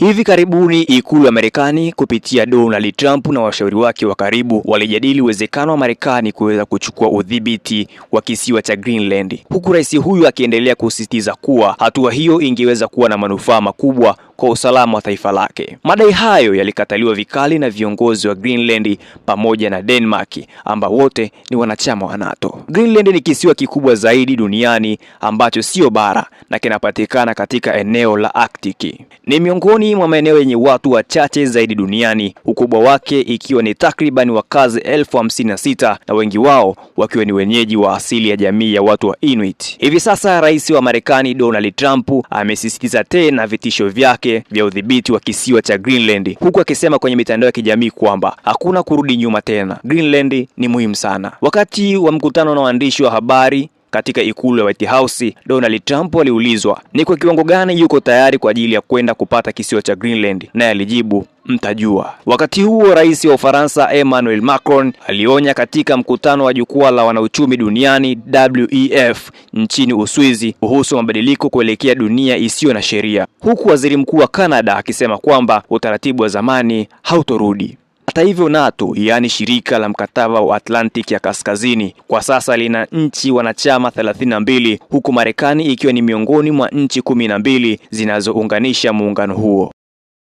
Hivi karibuni ikulu ya Marekani kupitia Donald Trump na washauri wake wa karibu walijadili uwezekano wa Marekani kuweza kuchukua udhibiti wa kisiwa cha Greenland, huku rais huyu akiendelea kusisitiza kuwa hatua hiyo ingeweza kuwa na manufaa makubwa kwa usalama wa taifa lake. Madai hayo yalikataliwa vikali na viongozi wa Greenland pamoja na Denmark ambao wote ni wanachama wa NATO. Greenland ni kisiwa kikubwa zaidi duniani ambacho sio bara na kinapatikana katika eneo la Arctic. Ni miongoni mwa maeneo yenye watu wachache zaidi duniani, ukubwa wake ikiwa ni takriban wakazi 56,000 na wengi wao wakiwa ni wenyeji wa asili ya jamii ya watu wa Inuit. Hivi sasa rais wa Marekani Donald Trump amesisitiza tena vitisho vyake vya udhibiti wa kisiwa cha Greenland, huku akisema kwenye mitandao ya kijamii kwamba hakuna kurudi nyuma tena. Greenland ni muhimu sana. Wakati wa mkutano na waandishi wa habari katika ikulu ya White House, Donald Trump aliulizwa ni kwa kiwango gani yuko tayari kwa ajili ya kwenda kupata kisiwa cha Greenland, naye alijibu mtajua. Wakati huo rais wa Ufaransa Emmanuel Macron alionya katika mkutano wa jukwaa la wanauchumi duniani WEF nchini Uswizi kuhusu mabadiliko kuelekea dunia isiyo na sheria, huku waziri mkuu wa Canada akisema kwamba utaratibu wa zamani hautorudi. Hata hivyo, NATO, yaani shirika la mkataba wa Atlantic ya Kaskazini, kwa sasa lina nchi wanachama 32 huku Marekani ikiwa ni miongoni mwa nchi 12 zinazounganisha muungano huo.